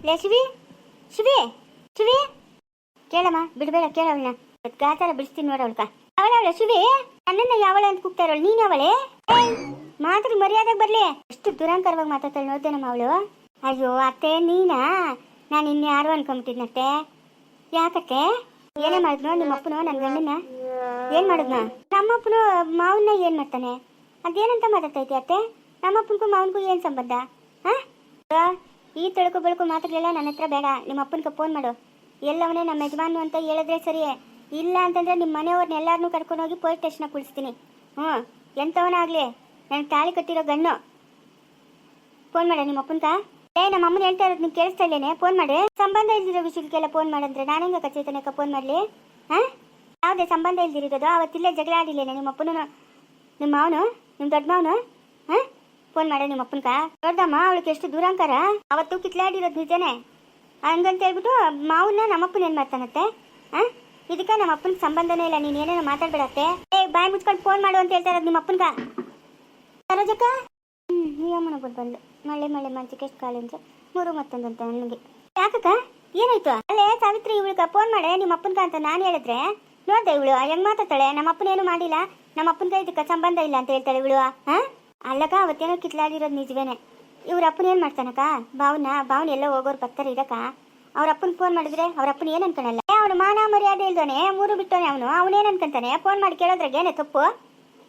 ಲೇ ಶಿವಿ, ಶಿವಿ, ಶಿವಿ, ಕೇಳಮ್ಮ, ಬಿಡಬೇಡ, ಕೇಳವಳನ್ನ. ಗಾತಾರ ಬಿಡಿಸ್ತೀನಿ ನೋಡ ಅವಳ್ಕ. ಅವಳ ಶಿವಿ, ನನ್ನನ್ನ ಯಾವಳ ಅಂತ ಕೂಗ್ತಾ ಇರೋಳು, ನೀನ್ ಯಾವಳೆ? ಮಾತ್ರ ಮರ್ಯಾದಾಗ ಬರ್ಲಿ. ಎಷ್ಟು ದುರಂಕರವಾಗಿ ಮಾತಾಡ್ತಾಳೆ ನೋಡ್ದೇನಮ್ಮ ಅವಳು. ಅಯ್ಯೋ ಅತ್ತೆ, ನೀನಾ? ನಾನು ಇನ್ಯಾರು ಅನ್ಕೊಂಬಿಟ್ಟಿದ್ನತ್ತೆ. ಯಾಕತ್ತೆ? ಏನೇ ಮಾಡಿದ್ನೋ ನಿಮ್ಮಪ್ಪನು ನನ್ನ ಗಂಡನ? ಏನ್ ಮಾಡಿದ್ನ? ನಮ್ಮಪ್ಪನು ಮಾವನ್ನ ಏನ್ ಮಾಡ್ತಾನೆ? ಅದೇನಂತ ಮಾತಾಡ್ತೈತಿ ಅತ್ತೆ? ನಮ್ಮಪ್ಪನಿಗೂ ಮಾವನಿಗೂ ಏನ್ ಸಂಬಂಧ? ಈ ತಳ್ಕೊ ಬೆಳಕು ಮಾತಾಡಲಿಲ್ಲ ನನ್ನ ಹತ್ರ ಬೇಡ. ನಿಮ್ಮ ಅಪ್ಪನಿಗೆ ಫೋನ್ ಮಾಡು. ಎಲ್ಲವನೇ ನಮ್ಮ ಯಜಮಾನು ಅಂತ ಹೇಳಿದ್ರೆ ಸರಿ, ಇಲ್ಲ ಅಂತಂದ್ರೆ ನಿಮ್ಮ ಮನೆಯವ್ರನ್ನ ಎಲ್ಲಾರನ್ನೂ ಕರ್ಕೊಂಡೋಗಿ ಪೊಲೀಸ್ ಸ್ಟೇಷನ್ಗೆ ಕುಳಿಸ್ತೀನಿ. ಎಂಥವನಾಗ್ಲಿ, ನನಗೆ ತಾಳಿ ಕಟ್ಟಿರೋ ಗಣ್ಣು. ಫೋನ್ ಮಾಡ ನಿಮ್ಮ ಅಪ್ಪನ್ಕ. ನಮ್ಮ ಅಮ್ಮನ ಹೇಳ್ತಾ ಇರೋದು ನೀವು ಕೇಳಿಸ್ತಾ ಇಲ್ಲೇನೆ? ಫೋನ್ ಮಾಡಿ. ಸಂಬಂಧ ಇಲ್ದಿರೋ ವಿಷಯಕ್ಕೆಲ್ಲ ಫೋನ್ ಮಾಡಂದ್ರೆ ನಾನು ಹೆಂಗ ಚೈತನ್ಯಕ್ಕ ಫೋನ್ ಮಾಡಲಿ? ಯಾವುದೇ ಸಂಬಂಧ ಇಲ್ದಿರೋದು? ಅವತ್ತಿಲ್ಲೇ ಜಗಳ ಆಡಿಲ್ಲೇನೆ ನಿಮ್ಮ ಅಪ್ಪನು, ನಿಮ್ಮ ಮಾವನು, ನಿಮ್ಮ ದೊಡ್ಡ ಮಾವನು? ಫೋನ್ ಮಾಡ ನಿಮ್ಮ ಅಪ್ಪನ್ಕ. ದೊಡ್ಡಮ್ಮ ಅವಳಿಗೆ ಎಷ್ಟು ದೂರಾಂಕಾರ. ಅವತ್ತು ಕಿತ್ಲಾಡಿರೋದು ನಿಜನೇ ಹಂಗಂತ ಹೇಳ್ಬಿಟ್ಟು ಮಾವನ್ನ ನಮ್ಮಪ್ಪನ ಏನ್ ಮಾಡ್ತಾನತ್ತೆ? ಇದಕ್ಕೆ ನಮ್ಮ ಅಪ್ಪನ ಸಂಬಂಧನೇ ಇಲ್ಲ. ನೀನ್ ಏನೇನೋ ಮಾತಾಡ್ಬೇಡತ್ತೆ. ಬಾಯ್ ಮುಚ್ಕೊಂಡು ಫೋನ್ ಮಾಡು ಅಂತ ಹೇಳ್ತಾ ಇರೋದು ನಿಮ್ಮ ಅಪ್ಪನ್ಕ. ಸರೋಜಕ್ಕ ನಿಯಮನ ಬಂದು ಮಳೆ ಮಳೆ ಮಂಚಕ್ಕೆ ಎಷ್ಟು ಕಾಲಿಂಚ 3 ಮತ್ತೊಂದು ಅಂತ ನನಗೆ. ಯಾಕಕ್ಕ ಏನಾಯ್ತು? ಅಲ್ಲೇ ಸಾವಿತ್ರಿ, ಇವಳಿಗೆ ಫೋನ್ ಮಾಡೆ ನಿಮ್ಮ ಅಪ್ಪನ್ಕ ಅಂತ ನಾನು ಹೇಳಿದ್ರೆ ನೋಡ್ದೆ ಇವಳು ಹೆಂಗ್ ಮಾತಾಡ್ತಾಳೆ. ನಮ್ಮ ಅಪ್ಪನೇನು ಮಾಡಿಲ್ಲ, ನಮ್ಮ ಅಪ್ಪನ್ಕ ಇದಕ್ಕೆ ಸಂಬಂಧ ಇಲ್ಲ ಅಂತ ಹೇಳ್ತಾಳೆ ಇವಳು. ಅಲ್ಲಕ್ಕ ಅವತ್ತೇನೋ ಕಿತ್ಲಾಡಿರೋದು ನಿಜವೇನೆ. ಇವ್ರ ಅಪ್ಪನ ಏನ್ ಮಾಡ್ತಾನಕ್ಕ? ಬಾವನ ಎಲ್ಲ ಹೋಗೋರು ಬರ್ತಾರೆ ಇದಕ್ಕ. ಅವ್ರ ಅಪ್ಪನ ಫೋನ್ ಮಾಡಿದ್ರೆ ಅವ್ರ ಅಪ್ಪನ ಏನ್ ಅನ್ಕೊಳಲ್ಲ. ಅವನು ಮಾನ ಮರ್ಯಾದೆ ಇಲ್ದಾನೆ, 3 ಬಿಟ್ಟವನೆ ಅವನೇನ್ ಅನ್ಕೊಂತಾನೆ? ಫೋನ್ ಮಾಡಿ ಕೇಳೋದ್ರಾಗ ಏನೇ ತಪ್ಪು?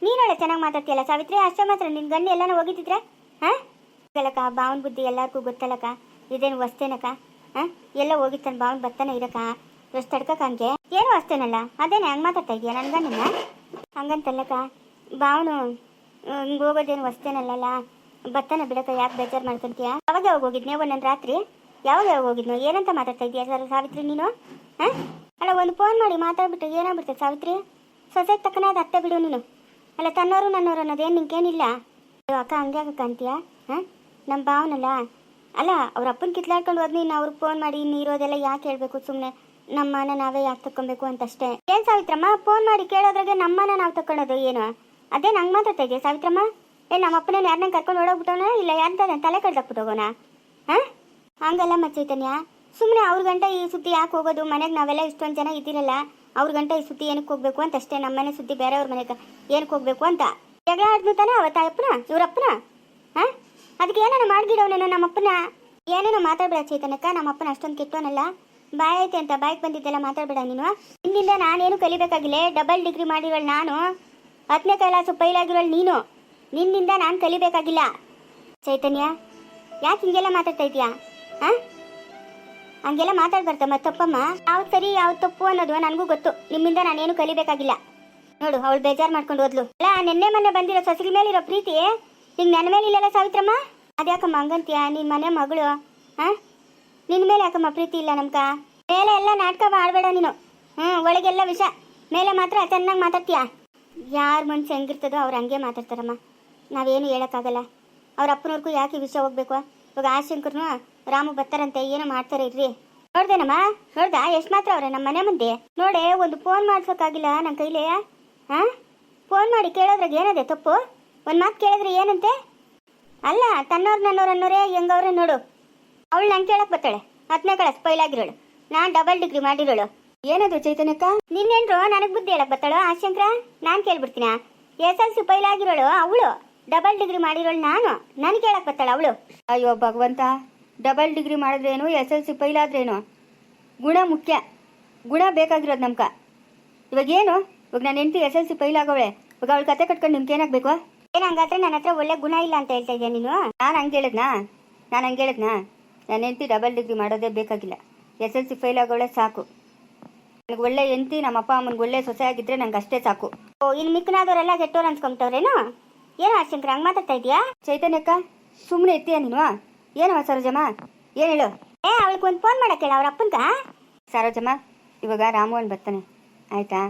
ನೀನೊಳ್ಳೆ ಚೆನ್ನಾಗಿ ಮಾತಾಡ್ತೀಯಲ್ಲ ಸಾವಿತ್ರಿ. ಅಷ್ಟೇ ಮಾತ್ರ ನಿನ್ ಗಂಡ ಎಲ್ಲಾನು ಹೋಗಿದ್ದಿದ್ರೆ ಅಲ್ಲಕ್ಕ. ಬಾವನ ಬುದ್ಧಿ ಎಲ್ಲಾರ್ಗೂ ಗೊತ್ತಲ್ಲಕ್ಕ. ಇದೇನು ವಸ್ತೇನಕ್ಕ? ಎಲ್ಲ ಹೋಗಿತ್ತಾನ ಬಾವನ್ ಬರ್ತಾನೆ ಇರಕ್ಕ. ಎಷ್ಟು ತಡ್ಕಕ್ಕ ಹಂಗೆ ಏನೋ ಅಷ್ಟೇನಲ್ಲ. ಅದೇನೆ ಹಂಗೆ ಮಾತಾಡ್ತಾ ಇದೀಯ ನನ್ನ ಗಂಡನ್ನ? ಹಂಗಂತಲ್ಲಕ್ಕ, ಬಾವನು ಹಿಂಗೆ ಹೋಗೋದೇನು ವಸ್ತೇನಲ್ಲ. ಬರ್ತಾನೆ ಬಿಡಕ್ಕ, ಯಾಕೆ ಬೇಜಾರು ಮಾಡ್ಕೊಂತೀಯ? ಯಾವಾಗ ಹೋಗಿದ್ನೆ ಒಂದೊಂದು ರಾತ್ರಿ? ಯಾವಾಗ ಹೋಗಿದ್ನು? ಏನಂತ ಮಾತಾಡ್ತಾ ಇದೀಯ ಸಾವಿತ್ರಿ ನೀನು? ಅಲ್ಲ, ಒಂದು ಫೋನ್ ಮಾಡಿ ಮಾತಾಡ್ಬಿಟ್ಟು ಏನಾಗ್ಬಿಡ್ತದೆ ಸಾವಿತ್ರಿ? ಸೊಸೈಟಿ ತಕ್ಕನಾದ ಅತ್ತೆ ಬಿಡು ನೀನು. ಅಲ್ಲ, ತನ್ನವರು ನನ್ನವರು ಅನ್ನೋದೇನು ನಿಂಗೇನಿಲ್ಲ. ಅಕ್ಕ ಹಂಗೆ ಆಗಕ್ಕ ಅಂತೀಯ? ನಮ್ಮ ಭಾವನಲ್ಲ. ಅಲ್ಲ, ಅವ್ರ ಅಪ್ಪನ ಕಿತ್ಲಾಡ್ಕೊಂಡು ಹೋದ್ನಿ. ಇನ್ನು ಅವ್ರಿಗೆ ಫೋನ್ ಮಾಡಿ ಇನ್ನು ಇರೋದೆಲ್ಲ ಯಾಕೆ ಹೇಳ್ಬೇಕು? ಸುಮ್ಮನೆ ನಮ್ಮನ ನಾವೇ ಯಾಕೆ ತಕ್ಕೊಬೇಕು ಅಂತಷ್ಟೇ. ಏನು ಸಾವಿತ್ರಮ್ಮ, ಫೋನ್ ಮಾಡಿ ಕೇಳೋದ್ರಾಗೆ ನಮ್ಮನ ನಾವು ತಕ್ಕೊಳ್ಳೋದು ಏನು? ಅದೇ ನಂಗೆ ಮಾತಾಡ್ತಾ ಇದೆಯಾ ಸಾವಿತ್ರಮ್ಮ? ನಮ್ಮ ಅಪ್ಪನ ಯಾರನ್ನ ಕರ್ಕೊಂಡು ಓಡೋಗ್ಬಿಟ್ಟವನ? ಇಲ್ಲ ಯಾರ ತಲೆ ಕಡ್ದಾಕ್ಬಿಟ್ಟು ಹೋಗೋಣ? ಹಂಗಲ್ಲ ಚೈತನ್ಯ, ಸುಮ್ಮನೆ ಅವ್ರ ಗಂಟ ಈ ಸುದ್ದಿ ಯಾಕೆ ಹೋಗೋದು? ಮನೆಗೆ ನಾವೆಲ್ಲ ಇಷ್ಟೊಂದು ಜನ ಇದ್ದೀರಲ್ಲ, ಅವ್ರ ಗಂಟ ಈ ಸುದ್ದಿ ಏನಕ್ಕೆ ಹೋಗ್ಬೇಕು ಅಂತ ಅಷ್ಟೇ. ನಮ್ಮನೆ ಸುದ್ದಿ ಬೇರೆಯವ್ರ ಮನೆಗೆ ಏನಕ್ಕೆ ಹೋಗ್ಬೇಕು ಅಂತ ಜಗಳ ಆಡ್ನು ತಾನೆ ಅವತ್ತ ಅಪ್ಪನ ಇವ್ರಪ್ಪನ. ಅದಕ್ಕೆ ಏನೇನೋ ಮಾಡ್ಗಿಡವನೇನೋ ನಮ್ಮಪ್ಪನ. ಏನೇನೋ ಮಾತಾಡ್ಬೇಡ ಚೈತನ್ಯಕ್ಕ. ನಮ್ಮಪ್ಪನ ಅಷ್ಟೊಂದು ಕೆಟ್ಟವನಲ್ಲ. ಬಾಯ್ ಐತೆ ಅಂತ ಬಾಯ್ಗೆ ಬಂದಿದ್ದೆಲ್ಲ ಮಾತಾಡ್ಬೇಡ ನೀನು. ನಿನ್ನಿಂದ ನಾನೇನು ಕಲಿಬೇಕಾಗಿಲ್ಲ. ಡಬಲ್ ಡಿಗ್ರಿ ಮಾಡಿರೋಳು ನಾನು, 10ನೇ ಕ್ಲಾಸು ಫೈಲಾಗಿರೋಳು ನೀನು. ನಿನ್ನಿಂದ ನಾನು ಕಲಿಬೇಕಾಗಿಲ್ಲ ಚೈತನ್ಯ. ಯಾಕೆ ಹಿಂಗೆಲ್ಲ ಮಾತಾಡ್ತಾ ಇದೀಯಾ? ಹಂಗೆಲ್ಲ ಮಾತಾಡ್ಬಾರ್ದ ಮತ್ತೆ ತಪ್ಪಮ್ಮ. ಯಾವ್ದು ಸರಿ ಯಾವ್ದು ತಪ್ಪು ಅನ್ನೋದು ನನಗೂ ಗೊತ್ತು. ನಿಮ್ಮಿಂದ ನಾನೇನು ಕಲಿಬೇಕಾಗಿಲ್ಲ. ನೋಡು, ಅವಳು ಬೇಜಾರು ಮಾಡ್ಕೊಂಡು ಹೋದ್ಲು. ಅಲ್ಲ, ನೆನ್ನೆ ಮೊನ್ನೆ ಬಂದಿರೋ ಸೊಸೆಗಳ ಮೇಲಿರೋ ಪ್ರೀತಿ ನಿಂಗೆ ನನ್ನ ಮೇಲೆ ಇಲ್ಲಲ್ಲ ಸಾವಿತ್ರಮ್ಮ? ಅದ್ಯಾಕಮ್ಮ ಹಂಗಂತೀಯ? ನಿನ್ನ ಮನೆ ಮಗಳು, ನಿನ್ನ ಮೇಲೆ ಯಾಕಮ್ಮ ಪ್ರೀತಿ ಇಲ್ಲ ನಮ್ಗ? ಮೇಲೆ ಎಲ್ಲ ನಾಟಕ ಮಾಡಬೇಡ ನೀನು. ಒಳಗೆಲ್ಲ ವಿಷ, ಮೇಲೆ ಮಾತ್ರ ಚೆನ್ನಾಗಿ ಮಾತಾಡ್ತೀಯ. ಯಾರ ಮನ್ಸು ಹೆಂಗಿರ್ತದೋ ಅವ್ರು ಹಂಗೆ ಮಾತಾಡ್ತಾರಮ್ಮ. ನಾವೇನು ಹೇಳೋಕ್ಕಾಗಲ್ಲ. ಅವ್ರ ಅಪ್ಪನವ್ರಿಗೂ ಯಾಕೆ ವಿಷಯ ಹೋಗ್ಬೇಕು? ಇವಾಗ ಆಶಂಕರ್ನು ರಾಮು ಬರ್ತಾರಂತೆ, ಏನೋ ಮಾಡ್ತಾರೆ ಇರ್ರಿ. ನೋಡ್ದೇನಮ್ಮ? ನೋಡ್ದ ಎಷ್ಟು ಮಾತ್ರ ಅವ್ರೆ ನಮ್ಮ ಮನೆ ಮುಂದೆ? ನೋಡೆ, ಒಂದು ಫೋನ್ ಮಾಡ್ಸೋಕ್ಕಾಗಿಲ್ಲ ನನ್ನ ಕೈಲೇ. ಫೋನ್ ಮಾಡಿ ಕೇಳೋದ್ರಾಗ ಏನದೆ ತಪ್ಪು? ಒಂದು ಮಾತು ಕೇಳಿದ್ರೆ ಏನಂತೆ? ಅಲ್ಲ, ತನ್ನವ್ರು ನನ್ನವ್ರು ಅನ್ನೋರೇ ಹೆಂಗವ್ರೆ ನೋಡು. ಅವಳು ನಂಗೆ ಕೇಳಕ್ ಬರ್ತಾಳೆ. 10ನೇ ಕ್ಲಾಸ್ ಫೈಲಾಗಿರೋಳು, ನಾನು ಡಬಲ್ ಡಿಗ್ರಿ ಮಾಡಿರೋಳು. ಏನದು ಚೈತನ್ಯಕ್ಕ? ನಿನ್ನೇನ್ರು ನನಗೆ ಬುದ್ಧಿ ಹೇಳಕ್ ಬರ್ತಾಳೋ ಆಶಂಕ್ರ? ನಾನು ಕೇಳ್ಬಿಡ್ತೀನ? SLC ಫೈಲಾಗಿರೋಳು ಅವಳು, ಡಬಲ್ ಡಿಗ್ರಿ ಮಾಡಿರೋಳು ನಾನು. ನನಗೆ ಕೇಳಕ್ ಬರ್ತಾಳ ಅವಳು? ಅಯ್ಯೋ ಭಗವಂತ, ಡಬಲ್ ಡಿಗ್ರಿ ಮಾಡಿದ್ರೇನು, SLC ಫೈಲಾದ್ರೇನು? ಗುಣ ಮುಖ್ಯ. ಗುಣ ಬೇಕಾಗಿರೋದು ನಮ್ಗೆ. ಇವಾಗ ನನ್ನ ಹೆಂಡತಿ SLC ಫೈಲಾಗವಳೆ. ಇವಾಗ ಅವಳು ಕತೆ ಕಟ್ಕೊಂಡು ನಿಮ್ಗೆ ಏನಾಗಬೇಕು? ಏನು ಹಂಗಾದ್ರೆ ನನ್ನ ಹತ್ರ ಒಳ್ಳೆ ಗುಣ ಇಲ್ಲ ಅಂತ ಹೇಳ್ತಾ ಇದೆಯಾ ನೀನು? ನಾನು ಹಂಗೆ ಹೇಳಿದ್ನಾ? ನನ್ನ ಹೆಂಡತಿ ಡಬಲ್ ಡಿಗ್ರಿ ಮಾಡೋದೇ ಬೇಕಾಗಿಲ್ಲ. SLC ಫೈಲಾಗವಳೆ ಸಾಕು. ನನಗೆ ಒಳ್ಳೆ ಹೆಂಡತಿ, ನಮ್ಮ ಅಪ್ಪ ಅಮ್ಮನಿಗೆ ಒಳ್ಳೆ ಸೊಸೆ ಆಗಿದ್ರೆ ನಂಗೆ ಅಷ್ಟೇ ಸಾಕು. ಇನ್ನು ಮಿಕ್ಕನಾದವರೆಲ್ಲ ಕೆಟ್ಟೋರು ಅನ್ಸ್ಕೊಂತವ್ರೇನು? ಏನೋ ಅಶಂಕರ ಹಂಗೆ ಮಾತಾಡ್ತಾ ಇದೆಯಾ? ಚೈತನ್ಯಕ್ಕ, ಸುಮ್ಮನೆ ಎತ್ತೀಯ ನೀನು? ಏನವ ಸರೋಜಮ್ಮ, ಏನು ಹೇಳು? ಅವಳಿಗೆ ಒಂದು ಫೋನ್ ಮಾಡಕ್ಕೆ ಹೇಳ ಅವ್ರ ಅಪ್ಪನ್ಕ. ಸರೋಜಮ್ಮ, ಇವಾಗ ರಾಮೋಹನ್ ಬರ್ತಾನೆ ಆಯಿತಾ?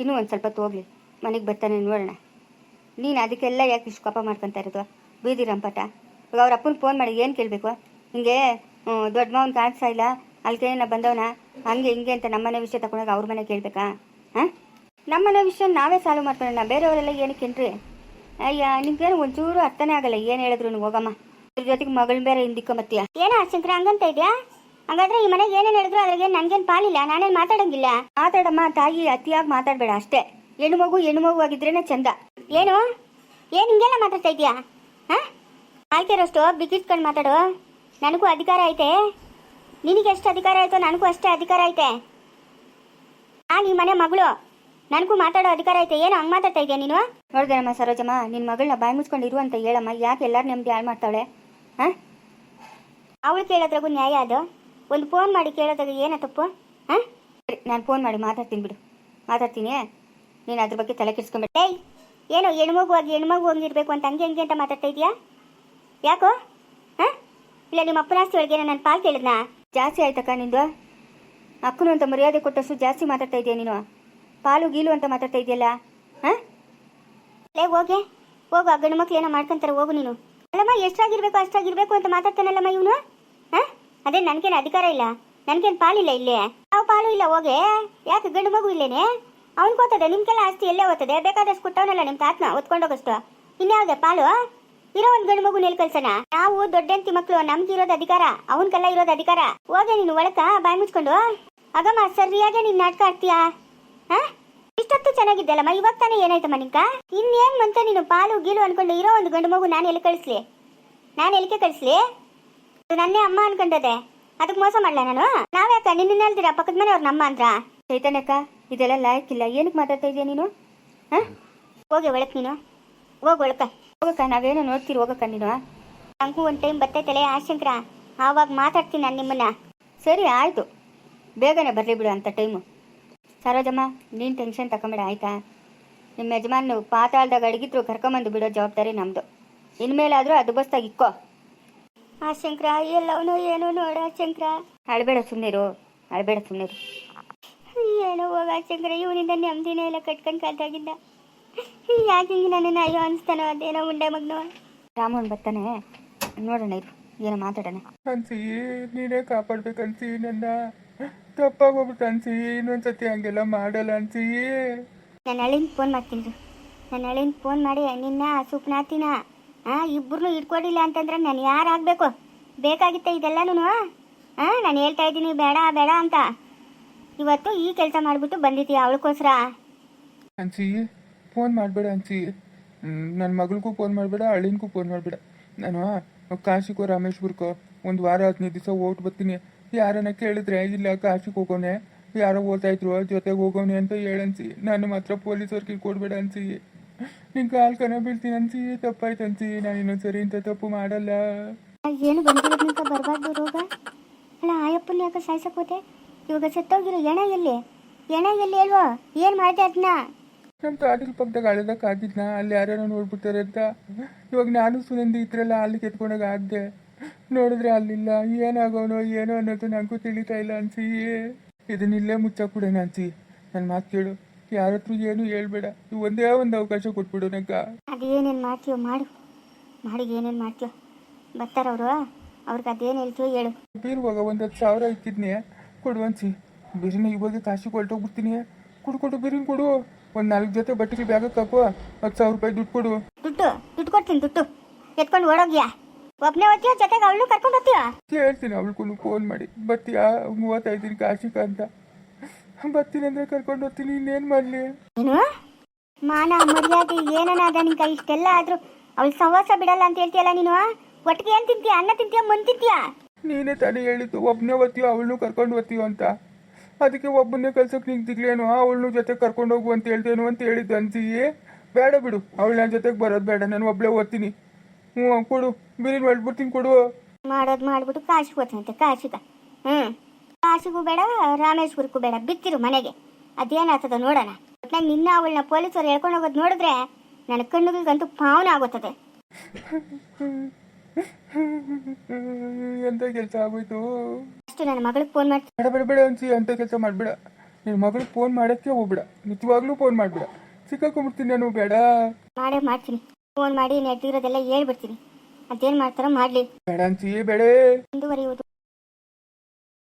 ಇನ್ನೂ ಒಂದು ಸ್ವಲ್ಪ ಹೋಗ್ಲಿ, ಮನೆಗೆ ಬರ್ತಾನೆ ನೋಡೋಣ. ನೀನು ಅದಕ್ಕೆಲ್ಲ ಯಾಕೆ ಇಷ್ಟು ಕೋಪ ಮಾಡ್ಕೊತಾ ಇರೋದು? ಬೀದಿ ರಂಪಟ. ಇವಾಗ ಅವ್ರ ಅಪ್ಪನ ಫೋನ್ ಮಾಡಿ ಏನು ಕೇಳಬೇಕು? ಹಿಂಗೆ ದೊಡ್ಡ ಮಾವನ್ ಕಾಣಿಸ್ತಾ ಇಲ್ಲ, ಅಲ್ಕೇನ ಬಂದವನ ಹಂಗೆ ಹಿಂಗೆ ಅಂತ ನಮ್ಮನೆ ವಿಷಯ ತಗೊಂಡಾಗ ಅವ್ರ ಮನೆ ಕೇಳಬೇಕಾ? ನಮ್ಮನೆ ವಿಷಯ ನಾವೇ ಸಾಲ್ವ್ ಮಾಡ್ಕೊಳ್ಳೋಣ, ಬೇರೆಯವರೆಲ್ಲ ಏನಕ್ಕೇನ್ರಿ? ಅಯ್ಯ, ನಿಮ್ಗೇನು ಒಂಚೂರು ಅರ್ಥನೇ ಆಗಲ್ಲ. ಏನು ಹೇಳಿದ್ರು ಹೋಗಮ್ಮ. ಇದ್ರ ಜೊತೆಗೆ ಮಗಳನ್ನ ಬೇರೆ ಹಿಂದಿಕ್ಕಂಬತ್ತೀಯ. ಏನೋ ಶಂಕರ ಹಂಗಂತ ಇದ್ಯಾ? ಹಂಗಾದ್ರೆ ಈ ಮನೆಗೆ ಏನೇನು ಹೇಳಿದ್ರು ಅದ್ರಾಗೆ ನನ್ಗೇನು ಪಾಲಿಲ್ಲ, ನಾನೇನು ಮಾತಾಡಂಗಿಲ್ಲ. ಮಾತಾಡಮ್ಮ ತಾಯಿ, ಅತಿಯಾಗಿ ಮಾತಾಡಬೇಡ ಅಷ್ಟೇ. ಹೆಣ್ಣು ಮಗು ಆಗಿದ್ರೇನೆ ಚಂದ. ಏನು ಹಿಂಗೆಲ್ಲ ಮಾತಾಡ್ತಾ ಇದೀಯಾ? ಹಾಂ, ಆಯ್ತಿರೋಷ್ಟು ಬಿಗಿಸ್ಕೊಂಡು ಮಾತಾಡು. ನನಗೂ ಅಧಿಕಾರ ಐತೆ, ನಿನಗೆ ಎಷ್ಟು ಅಧಿಕಾರ ಆಯ್ತೋ ನನಗೂ ಅಷ್ಟೇ ಅಧಿಕಾರ ಐತೆ. ನಾನು ಈ ಮನೆ ಮಗಳು, ನನಗೂ ಮಾತಾಡೋ ಅಧಿಕಾರ ಐತೆ. ಏನು ಹಂಗೆ ಮಾತಾಡ್ತಾ ಇದೆಯಾ ನೀನು? ನೋಡ್ದೇನಮ್ಮ ಸರೋಜಮ್ಮ, ನಿನ್ನ ಮಗಳನ್ನ ಬಾಯಿ ಮುಚ್ಕೊಂಡು ಇರು ಅಂತ ಹೇಳಮ್ಮ. ಯಾಕೆ ಎಲ್ಲರೂ ನೆಮ್ಮದಿ ಹಾಳು ಮಾಡ್ತಾಳೆ? ಹಾಂ, ಅವಳು ಕೇಳೋದ್ರಾಗೂ ನ್ಯಾಯ ಅದು. ಒಂದು ಫೋನ್ ಮಾಡಿ ಕೇಳೋದ್ರಾಗ ಏನೋ ತಪ್ಪು? ಹಾಂ, ನಾನು ಫೋನ್ ಮಾಡಿ ಮಾತಾಡ್ತೀನಿ ಬಿಡು, ಮಾತಾಡ್ತೀನಿ. ನೀನು ಅದ್ರ ಬಗ್ಗೆ ತಲೆ ಕೆಡಿಸ್ಕೊಂಬೇಡ. ಏಯ್, ಏನೋ ಹೆಣ್ಮಗು ಹಂಗಿರ್ಬೇಕು ಅಂತ ಹಂಗೆ ಅಂತ ಮಾತಾಡ್ತಾ ಇದೀಯಾ? ಯಾಕೋ? ಹಾಂ, ಇಲ್ಲ ನಿಮ್ಮ ಅಪ್ಪನ ಆಸ್ತಿ ಒಳಗೆ ನಾನು ಪಾಲ್ ಕೇಳಿದ್ನಾ? ಜಾಸ್ತಿ ಆಯ್ತಕ್ಕ ನಿಂದು. ಅಕ್ಕನು ಅಂತ ಮರ್ಯಾದೆ ಕೊಟ್ಟಷ್ಟು ಜಾಸ್ತಿ ಮಾತಾಡ್ತಾ ಇದೆಯಾ ನೀನು. ಪಾಲು ಗೀಲು ಅಂತ ಮಾತಾಡ್ತಾ ಇದೆಯಲ್ಲ. ಹಾಂ, ಲೇ ಹೋಗು, ಆ ಗಂಡು ಮಕ್ಳು ಏನೋ ಮಾಡ್ಕೊಂತಾರೆ, ಹೋಗು ನೀನು. ಅಲ್ಲಮ್ಮ, ಎಷ್ಟಾಗಿರ್ಬೇಕು ಅಷ್ಟಾಗಿರ್ಬೇಕು ಅಂತ ಮಾತಾಡ್ತಾನಲ್ಲಮ್ಮ ಇವನು. ಹಾಂ, ಅದೇ ನನಗೇನು ಅಧಿಕಾರ ಇಲ್ಲ, ನನಗೇನು ಪಾಲಿಲ್ಲ ಇಲ್ಲೇ. ಯಾವ ಪಾಲು ಇಲ್ಲ, ಹೋಗೆ. ಯಾಕೆ ಗಂಡು ಮಗು ಇಲ್ಲೇನೆ? ಅವ್ನು ಗೊತ್ತದೆ, ನಿಮ್ಗೆಲ್ಲ ಆಸ್ತಿ ಎಲ್ಲೇ ಓದ್ತದೆ, ಬೇಕಾದಷ್ಟು ಕೊಟ್ಟವನಲ್ಲ ನಿಮ್ಮ ತಾತನ ಹೊತ್ಕೊಂಡೋಗಷ್ಟು. ಇನ್ಯಾವುದೇ ಪಾಲು? ಇರೋ ಒಂದು ಗಂಡು ಮಗು ನೆಲ್ ಕಳ್ಸೋಣ. ನಾವು ದೊಡ್ಡಂತಿ ಮಕ್ಕಳು, ನಮ್ಗೆ ಇರೋದು ಅಧಿಕಾರ, ಅವನ್ಕೆಲ್ಲ ಇರೋದು ಅಧಿಕಾರ. ಹೋಗೆ ನೀನು ಒಳಕ ಬಾಯಿ ಮುಚ್ಕೊಂಡು. ಆಗಮ್ಮ, ಸರಿಯಾಗೆ ನೀನು ನಾಟಕ ಆಡ್ತೀಯಾ? ಹಾಂ, ಇಷ್ಟೊತ್ತು ಚೆನ್ನಾಗಿದ್ದಲ್ಲಮ್ಮ, ಇವಾಗ ತಾನೇ ಏನಾಯ್ತಮ್ಮ ನಿಂಕ? ಇನ್ನೇನು ಮಂತ ನೀನು ಪಾಲು ಗೀಲು ಅನ್ಕೊಂಡು ಇರೋ ಒಂದು ಗಂಡು ಮಗು ನಾನು ಎಲ್ಲಿ ಕಳಿಸ್ಲಿ? ನಾನು ಎಲ್ಲಿಗೆ ಕಳಿಸ್ಲಿ? ನನ್ನೇ ಅಮ್ಮ ಅನ್ಕೊಂಡದೆ, ಅದಕ್ಕೆ ಮೋಸ ಮಾಡಲ ನಾನು? ನಾವ್ಯಾಕ ನಿನ್ನ ಹೇಳ್ತೀರಾ ಪಕ್ಕದ ಮನೆಯವ್ರು ನಮ್ಮ ಅಂದ್ರ? ಚೈತನ್ಯಕ್ಕ, ಇದೆಲ್ಲ ಲಾಯಕ್ಕಿಲ್ಲ. ಏನಕ್ಕೆ ಮಾತಾಡ್ತಾ ಇದೆಯಾ ನೀನು? ಹಾಂ, ಹೋಗಿ ಒಳಕ್ ನೀನು, ಹೋಗಿ ಒಳಕ. ಹೋಗಕ್ಕ, ನಾವೇನೋ ನೋಡ್ತೀರಿ, ಹೋಗಕ್ಕ ನೀನು. ನಂಗೂ ಒಂದು ಟೈಮ್ ಬರ್ತೈತಲೆ ಆಶಂಕರ, ಆವಾಗ ಮಾತಾಡ್ತೀನಿ ನಾನು ನಿಮ್ಮನ್ನ. ಸರಿ ಆಯಿತು, ಬೇಗನೆ ಬರಲಿ ಬಿಡು ಅಂತ ಟೈಮು. ಸರೋಜಮ್ಮ, ನೀನು ಟೆನ್ಷನ್ ತಗೊಂಬೇಡ ಆಯಿತಾ? ನಿಮ್ಮ ಯಜಮಾನು ಪಾತಾಳದಾಗ ಅಡಗಿದ್ರು ಕರ್ಕೊಂಬಂದು ಬಿಡೋ ಜವಾಬ್ದಾರಿ ನಮ್ಮದು. ಇನ್ಮೇಲಾದರೂ ಅದು ಬಸ್ತಾಗಿ ಇಕ್ಕೋ. ಆಶಂಕರ, ಎಲ್ಲವನೋ ಏನೋ ನೋಡ ಆಶಂಕರ. ಅಳಬೇಡ ಸುಮ್ಮನಿರು, ಅಳಬೇಡ ಸುಮ್ಮನಿರು. ಏನೋ ಹೋಗ ಆಶಂಕರ, ಇವನಿಂದ ನೆಮ್ಮದಿನೇ ಎಲ್ಲ ಕಟ್ಕೊಂಡು ಕಾಲ್ದಾಗಿಂದ. ಯಾಕೆ ಹಿಂಗೆ ನನ್ನನ್ನು ಅಯ್ಯೋ ಅನಿಸ್ತಾನೋ, ಅದೇನೋ ಮುಂಡೆ ಮಗನು. ರಾಮನ್ ಬರ್ತಾನೆ, ನೋಡೋಣ ಇರು, ಏನೋ ಮಾತಾಡೋಣ. ಅನ್ಸಿ, ನೀನೇ ಕಾಪಾಡ್ಬೇಕನ್ಸಿ, ನನ್ನ ತಪ್ಪಾಗೋಗ್ಬಿಟ್ಟು ಅನ್ಸಿ. ಇನ್ನೊಂದ್ಸತಿ ಹಂಗೆಲ್ಲ ಮಾಡಲ್ಲ ಅನ್ಸಿ. ನನ್ನ ಹಳಿನ ಫೋನ್ ಮಾಡ್ತೀನಿ ರೀ, ನನ್ನ ಹಳಿನ ಫೋನ್ ಮಾಡಿ ನಿನ್ನ ಸುಪ್ನಾತಿನ ಇಬ್ಬರನ್ನೂ ಇಟ್ಕೊಡಿಲ್ಲ ಅಂತಂದ್ರೆ ನಾನು ಯಾರಾಗಬೇಕು? ಬೇಕಾಗಿತ್ತ ಇದೆಲ್ಲನೂ? ನಾನು ಹೇಳ್ತಾ ಇದ್ದೀನಿ ಬೇಡ ಬೇಡ ಅಂತ. ಇವತ್ತು ಈ ಕೆಲಸ ಮಾಡಿಬಿಟ್ಟು ಬಂದಿದ್ದೀಯ ಅವಳಕ್ಕೋಸ್ಕರ. ಅನ್ಸಿ, ಫೋನ್ ಮಾಡಬೇಡ ಅನ್ಸಿ. ನನ್ನ ಮಗಳಿಗೂ ಫೋನ್ ಮಾಡಬೇಡ, ಅಳಿನ್ಗೂ ಫೋನ್ ಮಾಡಬೇಡ. ನಾನು ಕಾಶಿಗೋ ರಾಮೇಶ್ವರ್ಕೋ ಒಂದು ವಾರ 15 ದಿವಸ ಹೋಗ್ಬಿಟ್ಟು ಬರ್ತೀನಿ. ಯಾರನ್ನ ಕೇಳಿದ್ರೆ ಇಲ್ಲ ಕಾಶಿಗೆ ಹೋಗೋನೆ, ಯಾರೋ ಓದ್ತಾಯಿದ್ರು ಜೊತೆಗೆ ಹೋಗೋನೆ ಅಂತ ಹೇಳನ್ಸಿ. ನಾನು ಮಾತ್ರ ಪೊಲೀಸವ್ರಿಗೆ ಕೊಡ್ಬೇಡ ಅನ್ಸಿ. ನಿನ್ನ ಕಾಲ್ ಕನ ಬೀಳ್ತೀನಿ ಅನ್ಸಿ. ತಪ್ಪಾಯ್ತು ಅನ್ಸಿ, ನಾನು ಇನ್ನೊಂದ್ಸರಿ ಇಂಥ ತಪ್ಪು ಮಾಡಲ್ಲ. ಏನು ಬಂದಿರೋದ್ನಿಂದ ಬರಬಾರ್ದು ರೋಗ. ಅಲ್ಲ ಆಯಪ್ಪನ ಯಾಕೆ ಸಾಯ್ಸಕ್ಕೋತೆ? ಇವಾಗ ಸತ್ತೋಗಿರೋ ಎಣ ಎಲ್ಲಿ ಅಲ್ವೋ? ಏನು ಮಾಡಿದೆ ಅದನ್ನ? ನಮ್ಮ ತಾಟಿಲ್ ಪಕ್ಕದಾಗ ಅಳದಕ್ಕೆ ಆಗಿದ್ನ, ಅಲ್ಲಿ ಯಾರ್ಯಾರೋ ನೋಡ್ಬಿಡ್ತಾರೆ ಅಂತ. ಇವಾಗ ನಾನು ಸುನಂದಿ ಇದ್ರಲ್ಲ, ಅಲ್ಲಿಗೆ ಎತ್ಕೊಂಡಾಗ ಆಗದೆ ನೋಡಿದ್ರೆ ಅಲ್ಲಿಲ್ಲ. ಏನಾಗೋನೋ ಏನೋ ಅನ್ನೋದು ನನಗೂ ತಿಳಿತಾ ಇಲ್ಲ ಅನ್ಸಿ. ಇದನ್ನಿಲ್ಲೇ ಮುಚ್ಚಾಕ್ಬಿಡೋಣ ಅನ್ಸಿ. ನನ್ನ ಮಾತು ಕೇಳು, ಯಾರ ಹತ್ರ ಏನು ಹೇಳ್ಬೇಡ. ಒಂದೇ ಒಂದು ಅವಕಾಶ ಕೊಟ್ಬಿಡು ನಂಗ. ಅದೇನೇನು ಮಾಡ್ತೀವೋ ಮಾಡು, ಏನೇನು ಮಾಡ್ತೀವೋ ಬರ್ತಾರವರು, ಅವ್ರಿಗೆ ಅದೇನು ಹೇಳ್ತೀವೋ ಹೇಳು. ಬೀರುವಾಗ ಒಂದು 10,000 ಇಕ್ಕಿದ್ನಿ, ಕೊಡು ಅನ್ಸಿ. ಬೇರೆನ ಇವಾಗ ಕಾಶಿಗೆ ಹೊರಟೋಗ್ಬಿಡ್ತೀನಿ. ಕೊಡು ಬೇರಿನ ಕೊಡು. ಒಂದು 4 ಜೊತೆ ಬಟ್ಟೆಗೆ ಬ್ಯಾಗಕ್ಕೆ ಹಾಕೋ. 10,000 ರೂಪಾಯಿ ದುಡ್ಡು ಕೊಡು. ದುಡ್ಡು ಕೊಡ್ತೀನಿ. ದುಡ್ಡು ಎತ್ಕೊಂಡು ಓಡೋಗ್ಯಾ? ಒಬ್ಬನೇ ಓದ್ತೀಯ, ಜೊತೆಗೆ ಅವಳು ಕರ್ಕೊಂಡು ಹೋಗ್ತೀಯ? ಹೇಳ್ತೀನಿ ಅವಳಿಗೂ ಫೋನ್ ಮಾಡಿ, ಬರ್ತೀಯಾ 35 ಕಾಶಿಕ ಅಂತ. ಬರ್ತೀನಿ ಅಂದರೆ ಕರ್ಕೊಂಡು ಹೋಗ್ತೀನಿ. ಇನ್ನೇನು ಮಾಡಲಿ? ಏನು ಮಾನ ಮರ್ಯಾದೆ ಏನನಾದ ನಿನ್ಕ? ಇಷ್ಟೆಲ್ಲ ಆದರೂ ಅವಳು ಸಹವಾಸ ಬಿಡಲ್ಲ ಅಂತ ಹೇಳ್ತೀಯಲ್ಲ ನೀನು. ಒಟ್ಟಿಗೆ ಏನು ತಿಂತೀಯ? ಅನ್ನ ತಿಂತೀಯ, ಮಣ್ಣು ತಿಂತೀಯ? ನೀನೇ ತಾನೇ ಹೇಳಿದ್ದು ಒಬ್ಬನೇ ಓದ್ತೀಯೋ ಅವಳನ್ನೂ ಕರ್ಕೊಂಡು ಓದ್ತೀಯೋ ಅಂತ. ಅದಕ್ಕೆ ಒಬ್ಬನ್ನೇ ಕಲ್ಸೋಕೆ ನಿಂಗೆ ದಿಗ್ಲೇನು, ಅವಳನ್ನೂ ಜೊತೆ ಕರ್ಕೊಂಡು ಹೋಗು ಅಂತ ಹೇಳ್ತೇನು ಅಂತ ಹೇಳಿದ್ದು ಅನ್ಸಿ. ಬೇಡ ಬಿಡು, ಅವಳು ನನ್ನ ಜೊತೆಗೆ ಬರೋದು ಬೇಡ, ನಾನು ಒಬ್ಬಳೇ ಓದ್ತೀನಿ. ಕೊಡು, ಬಿರಿಯಾನಿ ಮಾಡ್ಬಿಡ್ತೀನಿ, ಕೊಡು. ಮಾಡೋದು ಮಾಡಿಬಿಟ್ಟು ಕಾಶಿಗೆ ಹೋಗ್ತಾನಂತೆ. ಕಾಶಿಗೂ ಬೇಡ, ರಾಮೇಶ್ವರಕ್ಕೂ ಬೇಡ, ಬಿತ್ತಿರು ಮನೆಗೆ. ಅದೇನಾಗ್ತದ ನೋಡೋಣ. ಒಟ್ನಾಗ ನಿನ್ನ ಅವಳನ್ನ ಪೊಲೀಸರು ಹೇಳ್ಕೊಂಡು ಹೋಗೋದು ನೋಡಿದ್ರೆ ನನ್ನ ಕಣ್ಣುಗಳಿಗಂತೂ ಪಾವನ ಆಗುತ್ತದೆ. ಎಂತ ಕೆಲಸ ಆಗೋಯ್ತು. ಅಷ್ಟು ನನ್ನ ಮಗಳಿಗೆ ಫೋನ್ ಮಾಡ್ತೀನಿ. ಬೇಡ ಅನ್ಸಿ, ಅಂತ ಕೆಲಸ ಮಾಡಬೇಡ. ನಿನ್ನ ಮಗಳಿಗೆ ಫೋನ್ ಮಾಡೋಕ್ಕೆ ಹೋಗ್ಬೇಡ, ನಿಜವಾಗ್ಲೂ ಫೋನ್ ಮಾಡಬೇಡ. ಸಿಕ್ಕಾಕೊಂಡ್ಬಿಡ್ತೀನಿ ನಾನು. ಬೇಡ, ಮಾಡ್ತೀನಿ. ಫೋನ್ ಮಾಡಿ ನೆಟ್ಟಿರೋದೆಲ್ಲ ಹೇಳ್ಬಿಡ್ತೀನಿ. ಅದೇನು ಮಾಡ್ತಾರೋ ಮಾಡಲಿ. ಬೇಡ ಅನ್ಸಿ, ಬೇಡ. ಮುಂದುವರಿಯುವುದು